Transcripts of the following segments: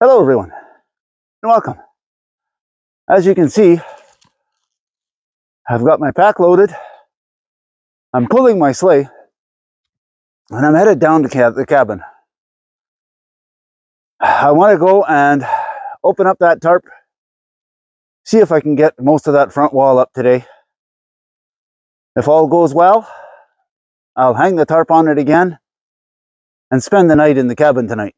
Hello everyone, and welcome. As you can see, I've got my pack loaded, I'm pulling my sleigh, and I'm headed down to the cabin. I want to go and open up that tarp, see if I can get most of that front wall up today. If all goes well, I'll hang the tarp on it again and spend the night in the cabin tonight.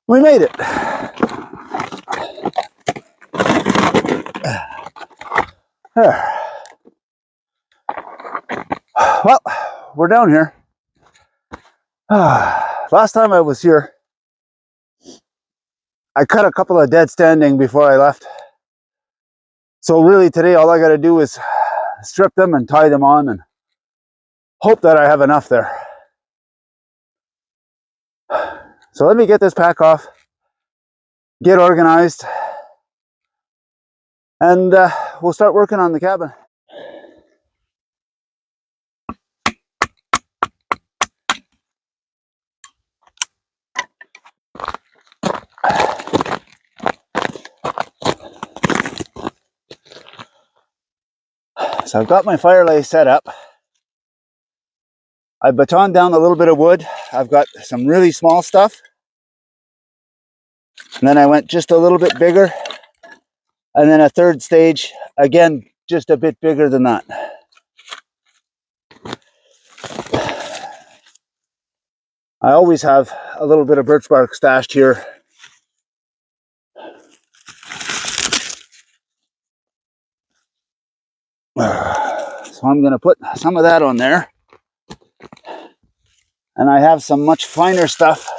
We made it. Well, we're down here. Last time I was here, I cut a couple of dead standing before I left. So really today all I got to do is strip them and tie them on and hope that I have enough there. So let me get this pack off, get organized, and we'll start working on the cabin. So I've got my firelay set up. I batoned down a little bit of wood. I've got some really small stuff. And then I went just a little bit bigger. And then a third stage, again, just a bit bigger than that. I always have a little bit of birch bark stashed here. So I'm going to put some of that on there. And I have some much finer stuff.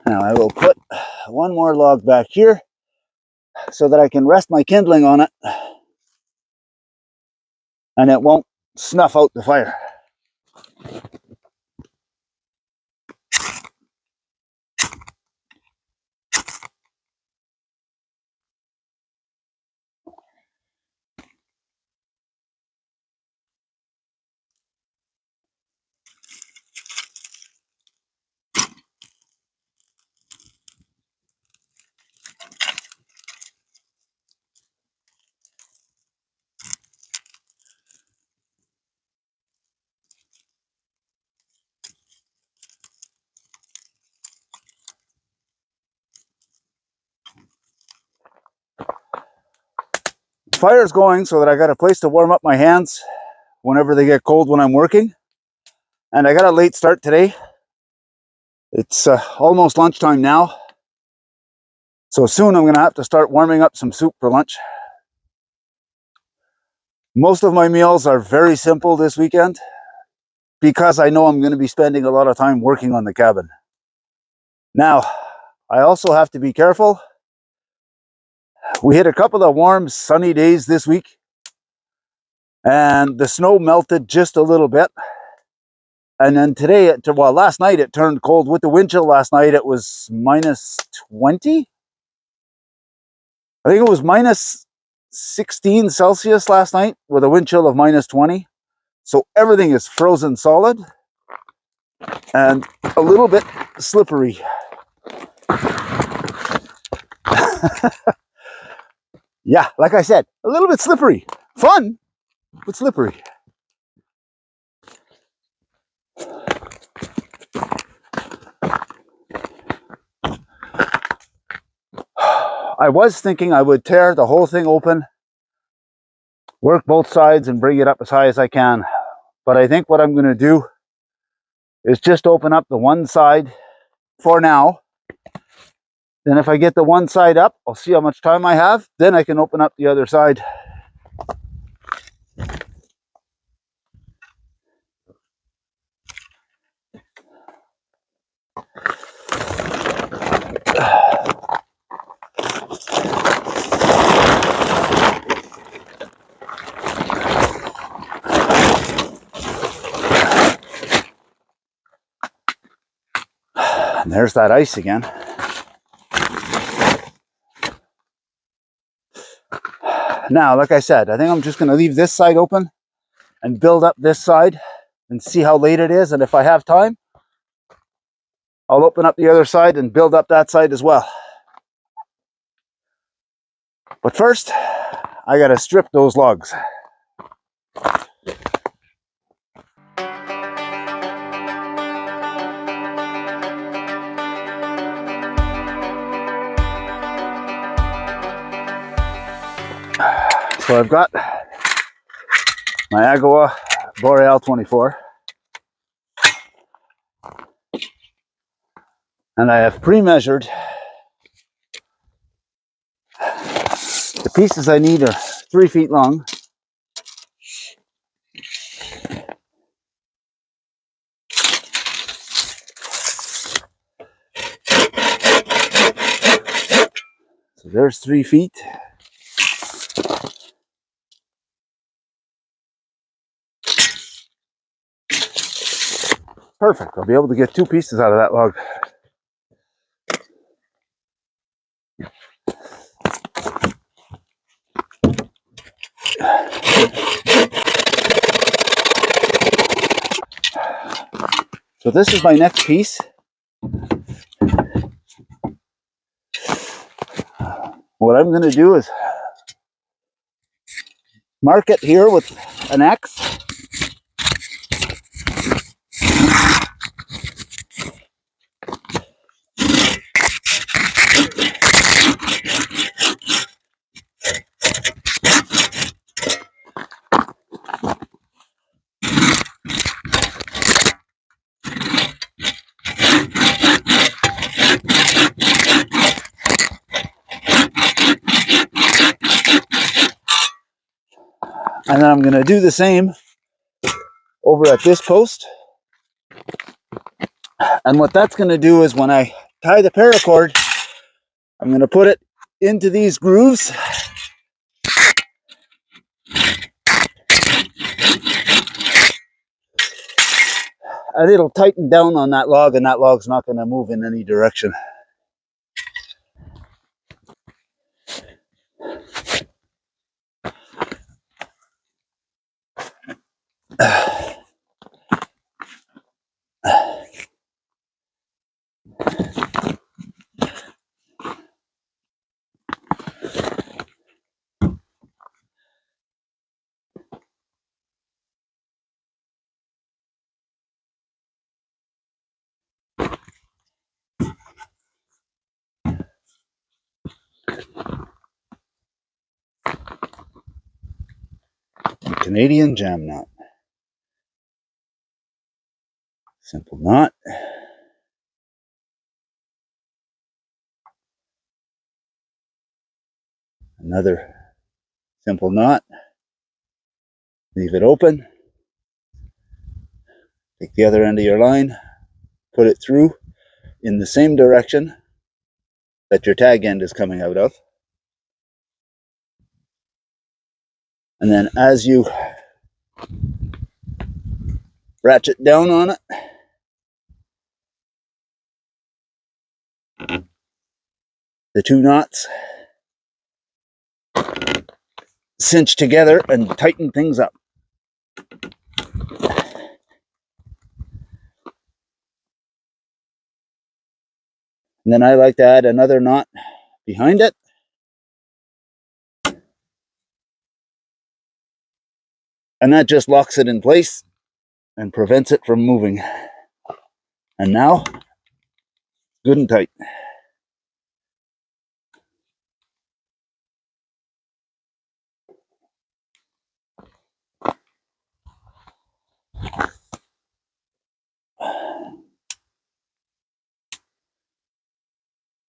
Now I will put one more log back here so that I can rest my kindling on it and it won't snuff out the fire. Fire's going so that I got a place to warm up my hands whenever they get cold when I'm working. And I got a late start today. It's almost lunchtime now. So soon I'm going to have to start warming up some soup for lunch. Most of my meals are very simple this weekend because I know I'm going to be spending a lot of time working on the cabin. Now, I also have to be careful. We hit a couple of warm, sunny days this week, and the snow melted just a little bit. And then today, well, last night it turned cold with the wind chill. Last night it was minus 20. I think it was minus 16 Celsius last night with a wind chill of minus 20. So everything is frozen solid and a little bit slippery. Yeah, like I said, a little bit slippery. Fun, but slippery. I was thinking I would tear the whole thing open, work both sides, and bring it up as high as I can. But I think what I'm going to do is just open up the one side for now. Then if I get the one side up, I'll see how much time I have. Then I can open up the other side. And there's that ice again. Now, like I said, I think I'm just going to leave this side open and build up this side and see how late it is. And if I have time, I'll open up the other side and build up that side as well. But first, I got to strip those logs. So I've got my Agawa Boreal 24. And I have pre-measured the pieces I need are 3 feet long. So there's 3 feet. Perfect. I'll be able to get 2 pieces out of that log. So this is my next piece. What I'm going to do is mark it here with an X. And then I'm going to do the same over at this post. And what that's going to do is when I tie the paracord, I'm going to put it into these grooves. And it'll tighten down on that log, and that log's not going to move in any direction. Canadian jam knot. Simple knot. Another simple knot. Leave it open. Take the other end of your line, put it through in the same direction that your tag end is coming out of. And then as you ratchet down on it. The two knots cinch together and tighten things up. And then I like to add another knot behind it. And that just locks it in place and prevents it from moving. And now, good and tight.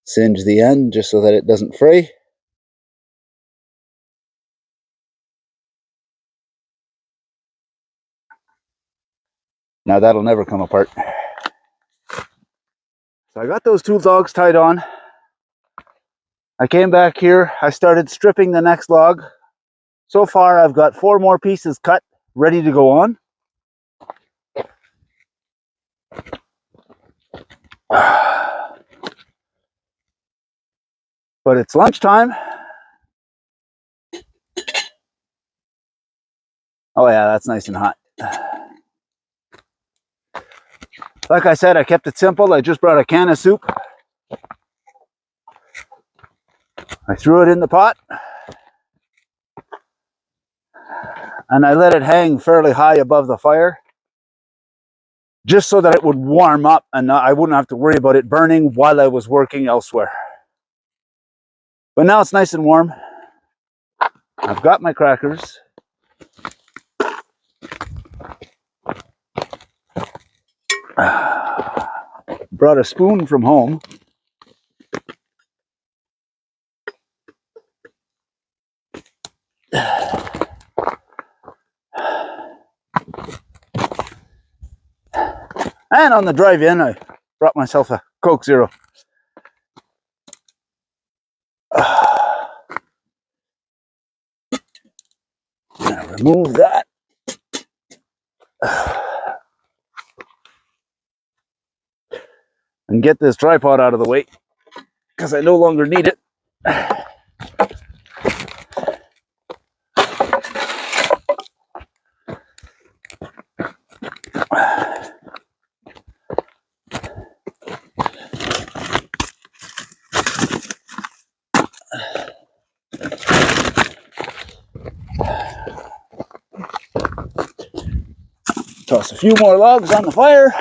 Singe the end just so that it doesn't fray. Now that'll never come apart. So I got those two logs tied on. I came back here, I started stripping the next log. So far I've got 4 more pieces cut, ready to go on. But it's lunchtime. Oh yeah, that's nice and hot. Like I said, I kept it simple. I just brought a can of soup. I threw it in the pot. And I let it hang fairly high above the fire, just so that it would warm up and I wouldn't have to worry about it burning while I was working elsewhere. But now it's nice and warm. I've got my crackers. Brought a spoon from home. And on the drive in, I brought myself a Coke Zero. Now remove that. And get this tripod out of the way, because I no longer need it. Toss a few more logs on the fire.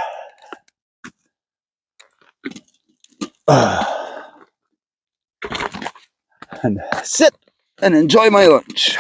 And sit and enjoy my lunch.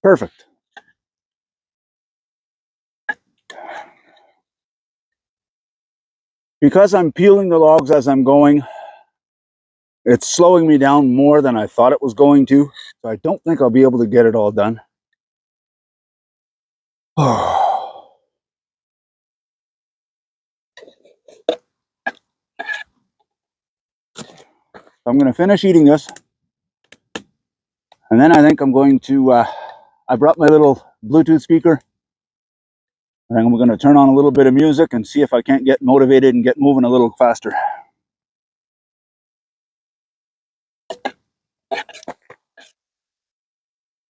Perfect. Because I'm peeling the logs as I'm going, it's slowing me down more than I thought it was going to. So I don't think I'll be able to get it all done. I'm going to finish eating this. And then I think I'm going to, I brought my little Bluetooth speaker. I think I'm going to turn on a little bit of music and see if I can't get motivated and get moving a little faster.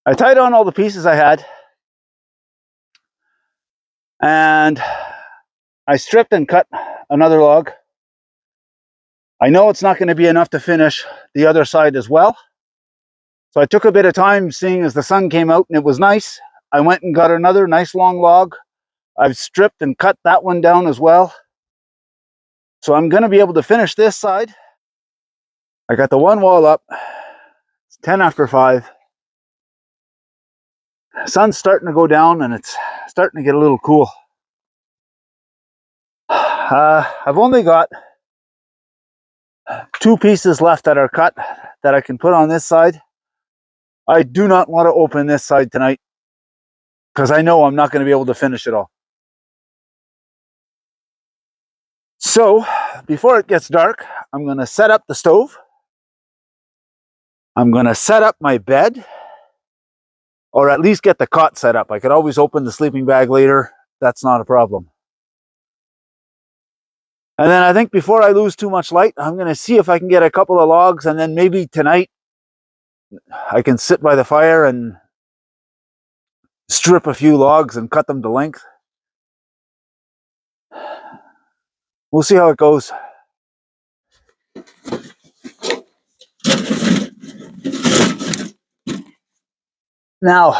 I tied on all the pieces I had. And I stripped and cut another log. I know it's not going to be enough to finish the other side as well. So I took a bit of time, seeing as the sun came out and it was nice. I went and got another nice long log. I've stripped and cut that one down as well. So I'm going to be able to finish this side. I got the one wall up. It's 10 after 5. Sun's starting to go down and it's starting to get a little cool. I've only got 2 pieces left that are cut that I can put on this side. I do not want to open this side tonight because I know I'm not going to be able to finish it all. So before it gets dark, I'm going to set up the stove. I'm going to set up my bed, or at least get the cot set up. I could always open the sleeping bag later. That's not a problem. And then I think before I lose too much light, I'm going to see if I can get a couple of logs, and then maybe tonight I can sit by the fire and strip a few logs and cut them to length. We'll see how it goes. Now,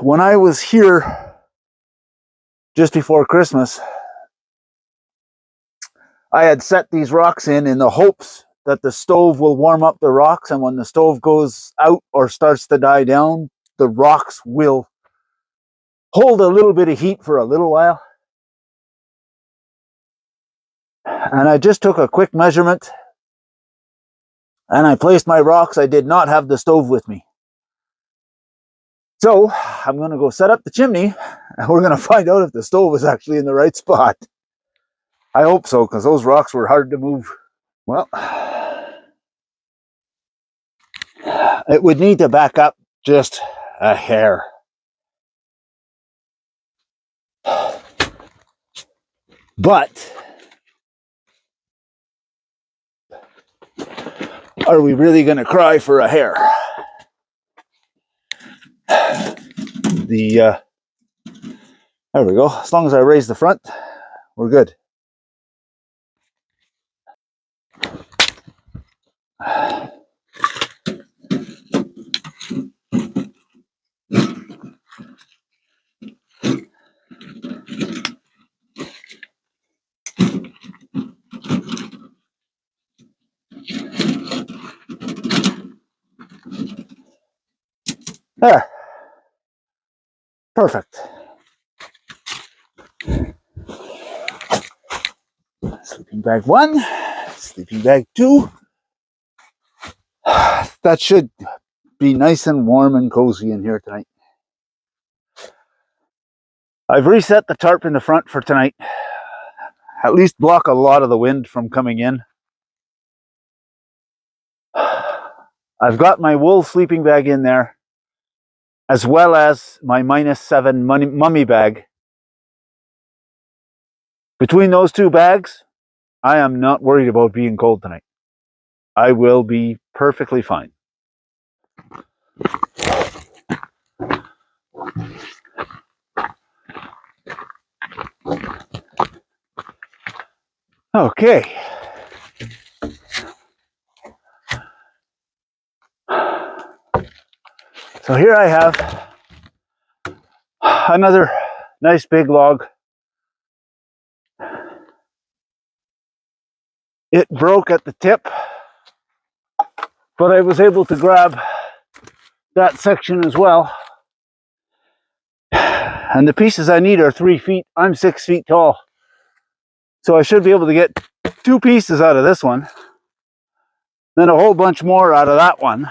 when I was here just before Christmas, I had set these rocks in the hopes that the stove will warm up the rocks, and when the stove goes out or starts to die down, the rocks will hold a little bit of heat for a little while. And I just took a quick measurement and I placed my rocks. I did not have the stove with me. So I'm going to go set up the chimney and we're going to find out if the stove is actually in the right spot. I hope so, because those rocks were hard to move. Well, it would need to back up just a hair. But are we really going to cry for a hair? There we go. As long as I raise the front, we're good. There. Perfect. Sleeping bag 1, sleeping bag 2. That should be nice and warm and cozy in here tonight. I've reset the tarp in the front for tonight. At least block a lot of the wind from coming in. I've got my wool sleeping bag in there, as well as my -7 mummy bag. Between those 2 bags, I am not worried about being cold tonight. I will be perfectly fine. Okay. So here I have another nice big log. It broke at the tip, but I was able to grab that section as well. And the pieces I need are 3 feet. I'm 6 feet tall. So I should be able to get 2 pieces out of this one, then a whole bunch more out of that one.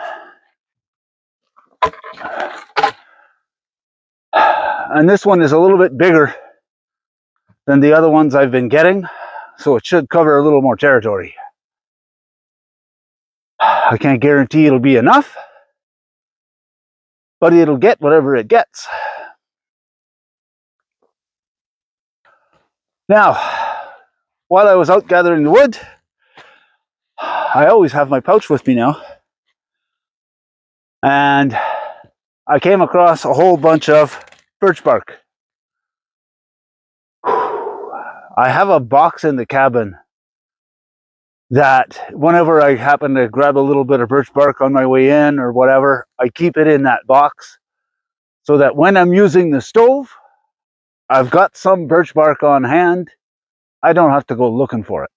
And this one is a little bit bigger than the other ones I've been getting, so it should cover a little more territory. I can't guarantee it'll be enough, but it'll get whatever it gets. Now, while I was out gathering the wood, I always have my pouch with me now, and I came across a whole bunch of birch bark. I have a box in the cabin that whenever I happen to grab a little bit of birch bark on my way in or whatever, I keep it in that box so that when I'm using the stove, I've got some birch bark on hand. I don't have to go looking for it.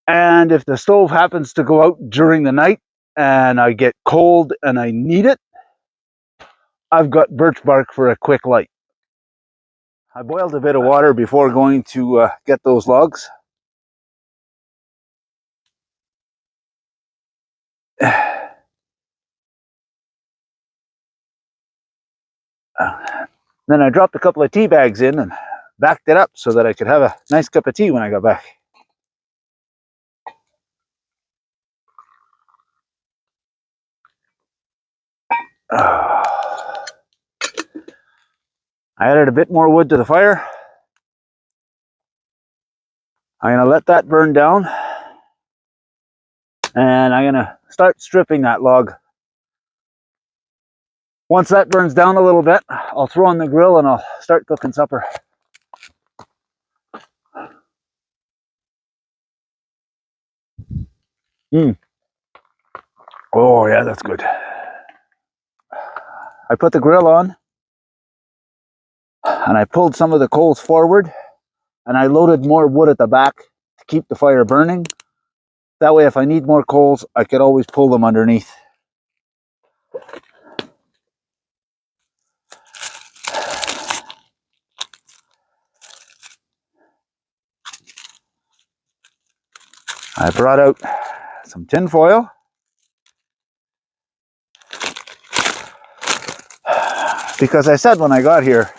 And if the stove happens to go out during the night and I get cold and I need it, I've got birch bark for a quick light. I boiled a bit of water before going to get those logs. Then I dropped a couple of tea bags in and backed it up so that I could have a nice cup of tea when I got back. I added a bit more wood to the fire. I'm going to let that burn down. And I'm going to start stripping that log. Once that burns down a little bit, I'll throw on the grill and I'll start cooking supper. Oh yeah, that's good. I put the grill on and I pulled some of the coals forward and I loaded more wood at the back to keep the fire burning. That way if I need more coals, I could always pull them underneath. I brought out some tin foil. Because I said when I got here,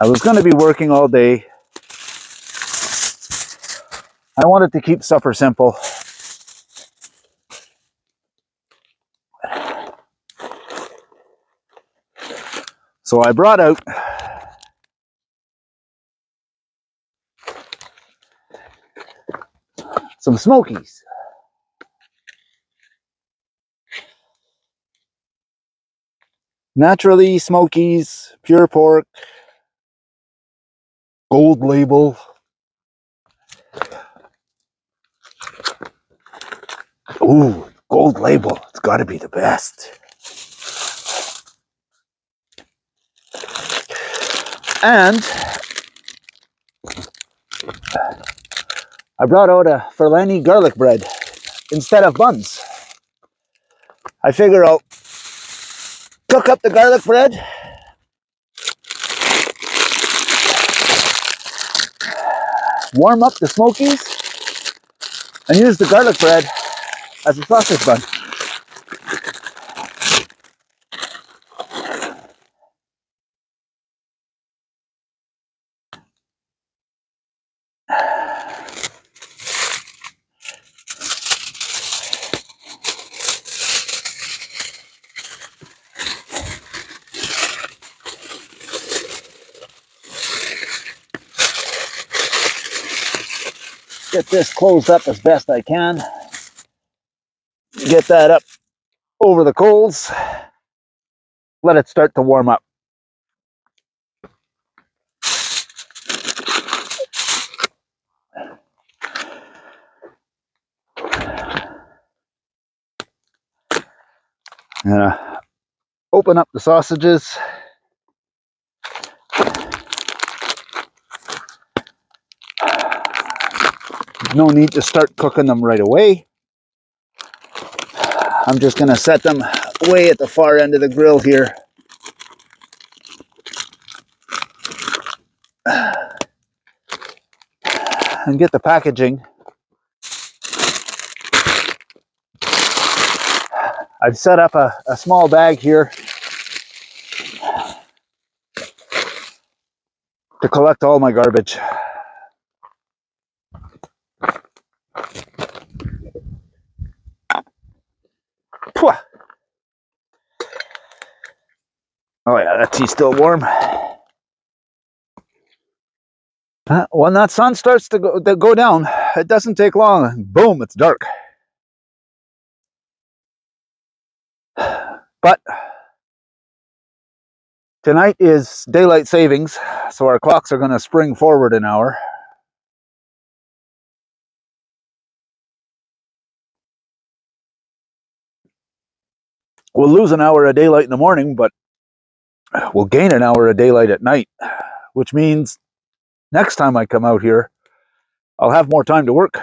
I was going to be working all day. I wanted to keep supper simple. So I brought out some smokies. Naturally Smokies, pure pork, gold label. Ooh, gold label. It's got to be the best. And I brought out a Ferlani garlic bread instead of buns. I figure I'll cook up the garlic bread, warm up the Smokies, and use the garlic bread as a sausage bun. Get this closed up as best I can. Get that up over the coals. Let it start to warm up. I'm gonna open up the sausages. No need to start cooking them right away. I'm just gonna set them way at the far end of the grill here. And get the packaging. I've set up a small bag here to collect all my garbage. Pwah. Oh yeah, that tea's still warm. When that sun starts to go down, it doesn't take long. Boom, it's dark. But Tonight is daylight savings, so our clocks are going to spring forward an hour. We'll lose an hour of daylight in the morning, but we'll gain an hour of daylight at night, which means next time I come out here, I'll have more time to work.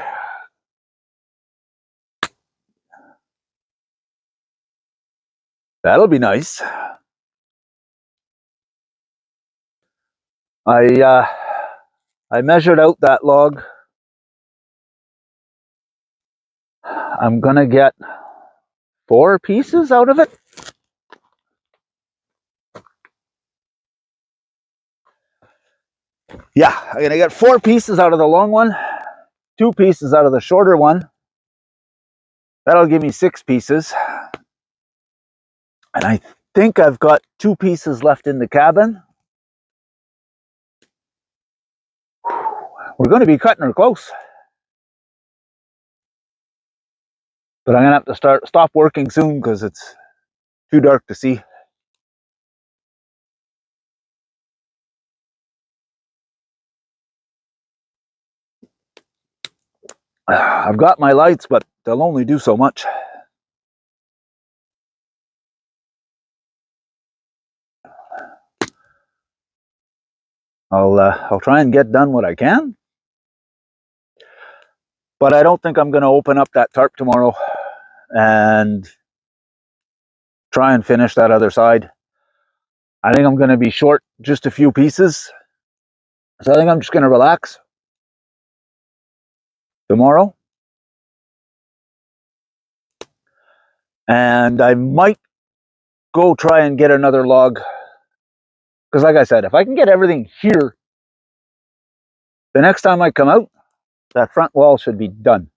That'll be nice. I measured out that log. I'm gonna get 4 pieces out of it. Yeah, I'm gonna get 4 pieces out of the long one, 2 pieces out of the shorter one. That'll give me 6 pieces. And I think I've got 2 pieces left in the cabin. We're going to be cutting her close. But I'm going to have to stop working soon because it's too dark to see. I've got my lights, but they'll only do so much. I'll try and get done what I can. But I don't think I'm going to open up that tarp tomorrow and try and finish that other side. I think I'm going to be short just a few pieces. So I think I'm just going to relax tomorrow. And I might go try and get another log. Because like I said, if I can get everything here, the next time I come out, that front wall should be done.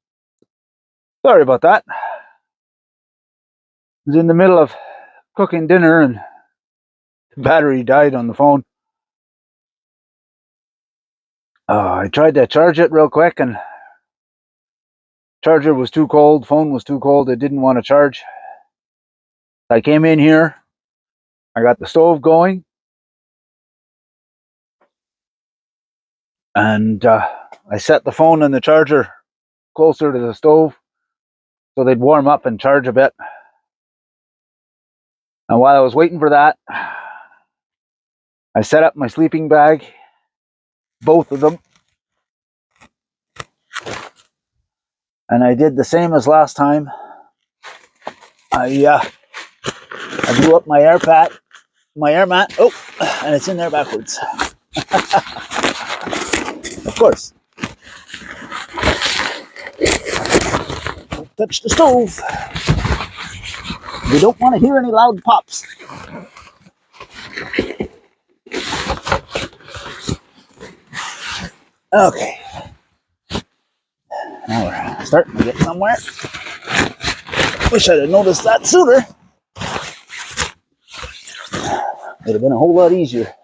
Sorry about that. I was in the middle of cooking dinner and the battery died on the phone. I tried to charge it real quick and charger was too cold, phone was too cold, it didn't want to charge. I came in here, I got the stove going, and I set the phone and the charger closer to the stove so they'd warm up and charge a bit. And while I was waiting for that, I set up my sleeping bag, both of them, and I did the same as last time. I blew up my air mat. Oh, and it's in there backwards. Of course. Don't touch the stove. We don't want to hear any loud pops. Okay. Now we're starting to get somewhere. Wish I'd have noticed that sooner. Would have been a whole lot easier.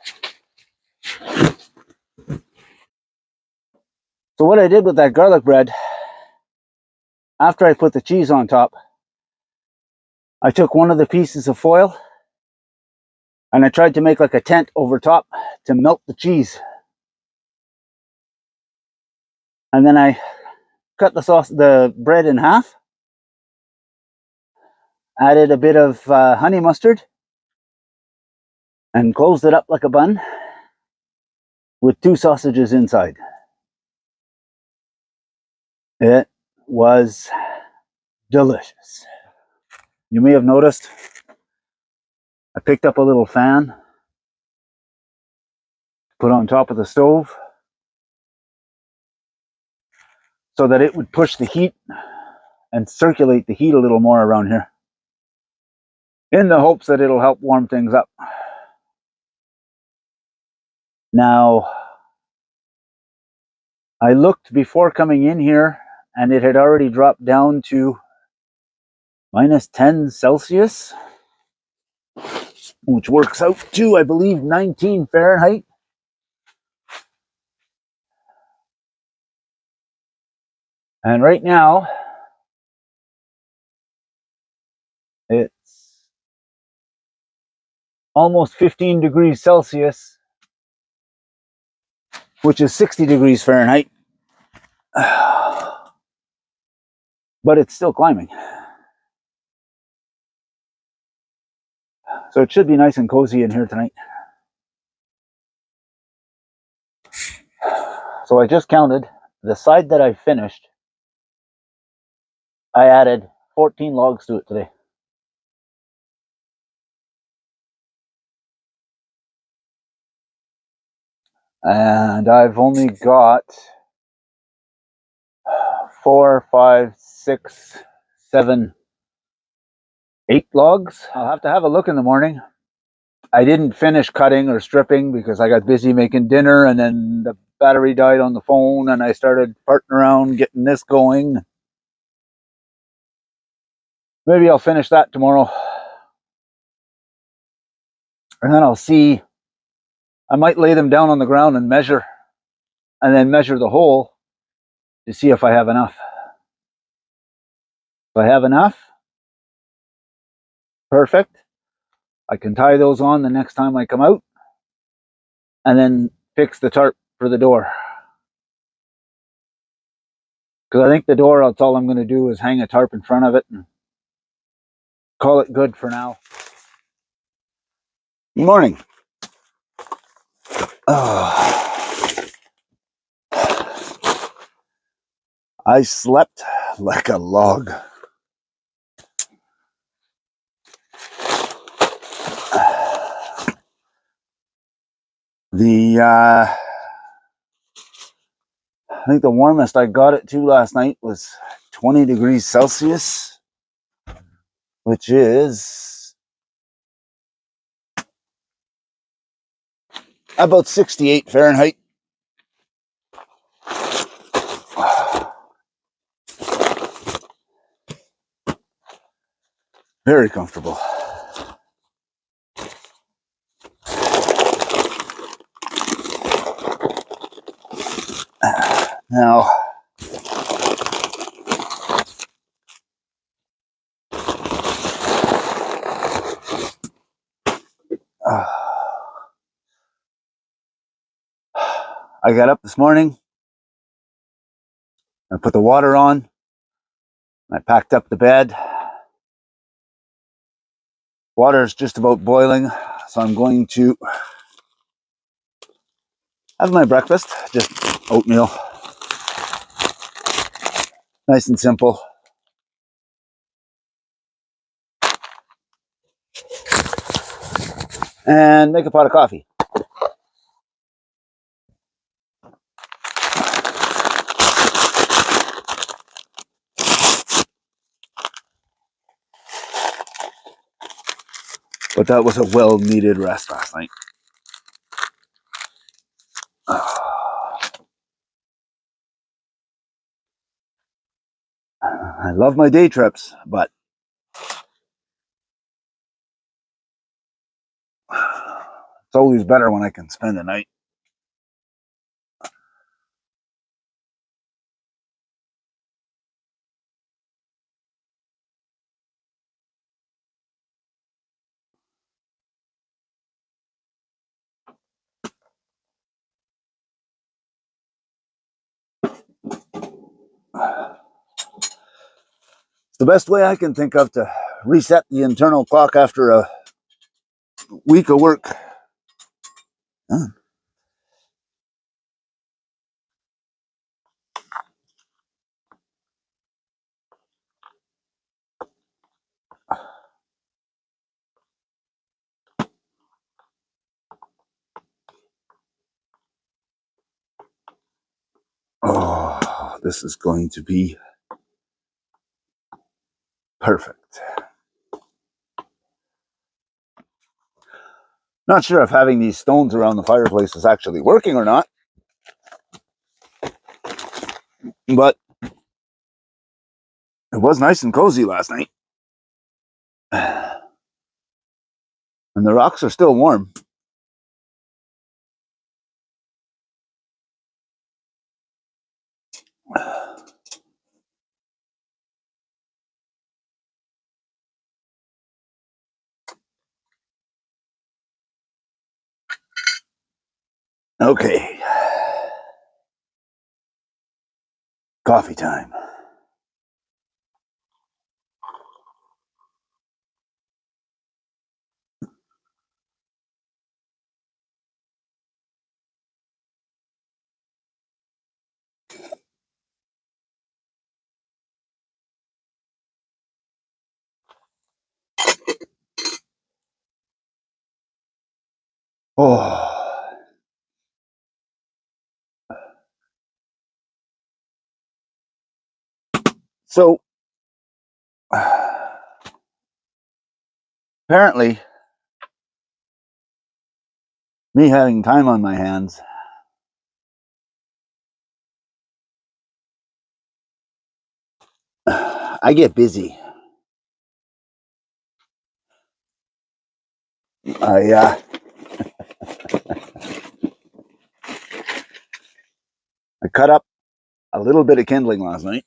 So what I did with that garlic bread, after I put the cheese on top, I took one of the pieces of foil and I tried to make like a tent over top to melt the cheese. And then I cut the bread in half, added a bit of honey mustard, and closed it up like a bun with 2 sausages inside. It was delicious. You may have noticed I picked up a little fan, put on top of the stove so that it would push the heat and circulate the heat a little more around here, in the hopes that it'll help warm things up. Now, I looked before coming in here and it had already dropped down to minus 10 Celsius, which works out to, I believe, 19 Fahrenheit. And right now, it's almost 15 degrees Celsius, which is 60 degrees Fahrenheit. But it's still climbing. So it should be nice and cozy in here tonight. So I just counted the side that I finished. I added 14 logs to it today. And I've only got 4, 5, 6, 7, 8 logs. I'll have to have a look in the morning. I didn't finish cutting or stripping because I got busy making dinner, and then the battery died on the phone and I started farting around getting this going. Maybe I'll finish that tomorrow. And then I'll see. I might lay them down on the ground and measure, and then measure the hole to see if I have enough. If I have enough, perfect. I can tie those on the next time I come out, and then fix the tarp for the door. Because I think the door, that's all I'm going to do is hang a tarp in front of it and call it good for now. Good morning. I slept like a log. I think the warmest I got it to last night was 20 degrees Celsius, which is about 68 Fahrenheit. Very comfortable. Now, I got up this morning, I put the water on, I packed up the bed. Water is just about boiling, so I'm going to have my breakfast, just oatmeal. Nice and simple. And make a pot of coffee. But that was a well-needed rest last night. I love my day trips, but it's always better when I can spend the night. It's the best way I can think of to reset the internal clock after a week of work. Oh, this is going to be perfect. Not sure if having these stones around the fireplace is actually working or not, but it was nice and cozy last night. And the rocks are still warm. Okay. Coffee time. Oh. So, apparently, me having time on my hands, I get busy. I cut up a little bit of kindling last night.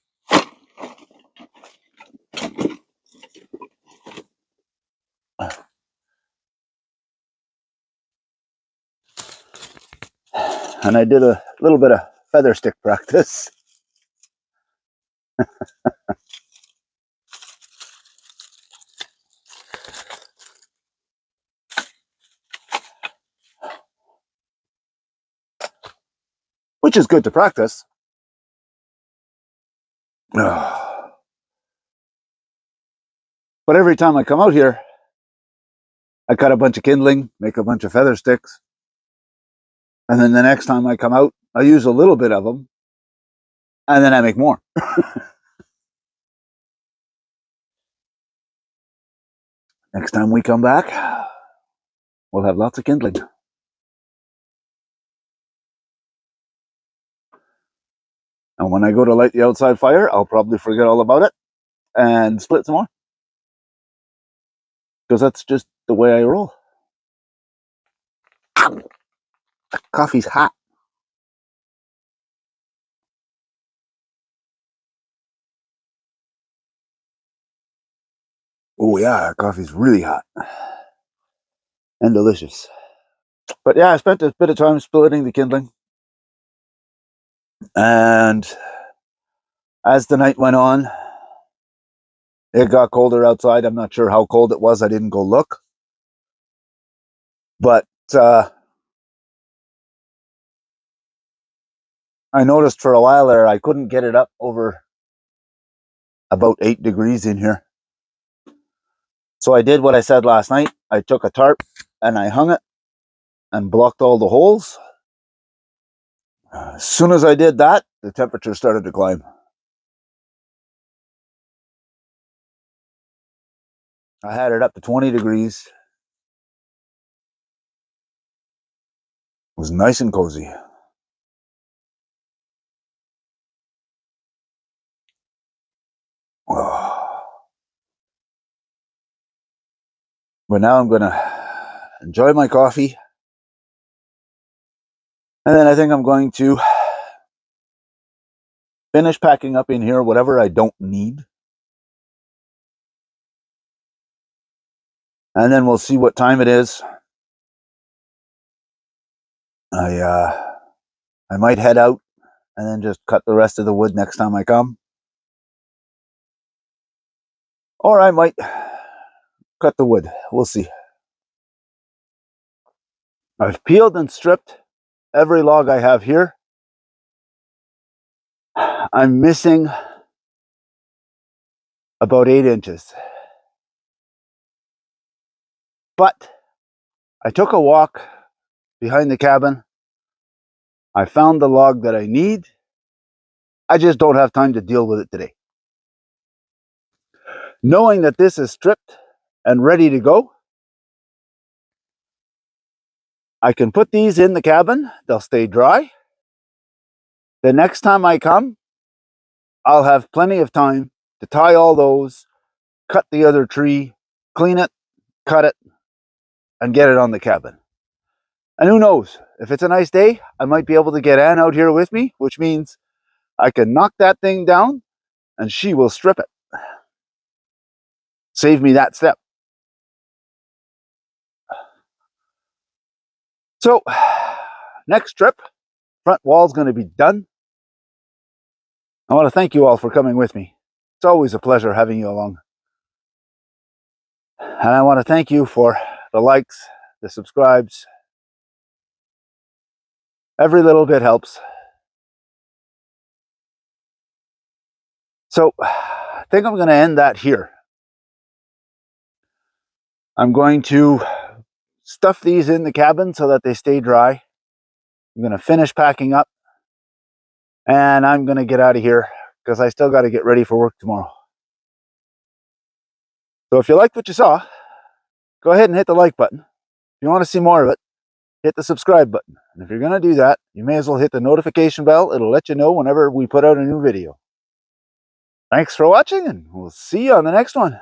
And I did a little bit of feather stick practice. Which is good to practice. But every time I come out here, I cut a bunch of kindling, make a bunch of feather sticks. And then the next time I come out, I use a little bit of them. And then I make more. Next time we come back, we'll have lots of kindling. And when I go to light the outside fire, I'll probably forget all about it and split some more. Because that's just the way I roll. Ow! The coffee's hot. Oh yeah, coffee's really hot. And delicious. But yeah, I spent a bit of time splitting the kindling. And as the night went on, it got colder outside. I'm not sure how cold it was. I didn't go look. But I noticed for a while there, I couldn't get it up over about 8 degrees in here. So I did what I said last night. I took a tarp and I hung it and blocked all the holes. As soon as I did that, the temperature started to climb. I had it up to 20 degrees. It was nice and cozy. Oh. But now I'm going to enjoy my coffee. And then I think I'm going to finish packing up in here whatever I don't need. And then we'll see what time it is. I might head out and then just cut the rest of the wood next time I come. Or I might cut the wood. We'll see. I've peeled and stripped every log I have here. I'm missing about 8 inches. But I took a walk behind the cabin. I found the log that I need. I just don't have time to deal with it today. Knowing that this is stripped and ready to go, I can put these in the cabin. They'll stay dry. The next time I come, I'll have plenty of time to tie all those, cut the other tree, clean it, cut it, and get it on the cabin. And who knows, if it's a nice day, I might be able to get Anne out here with me, which means I can knock that thing down and she will strip it. Save me that step. So next trip. Front wall's going to be done. I want to thank you all for coming with me. It's always a pleasure having you along. And I want to thank you for the likes, the subscribes. Every little bit helps. So I think I'm going to end that here. I'm going to stuff these in the cabin so that they stay dry. I'm going to finish packing up. And I'm going to get out of here because I still got to get ready for work tomorrow. So if you liked what you saw, go ahead and hit the like button. If you want to see more of it, hit the subscribe button. And if you're going to do that, you may as well hit the notification bell. It'll let you know whenever we put out a new video. Thanks for watching, and we'll see you on the next one.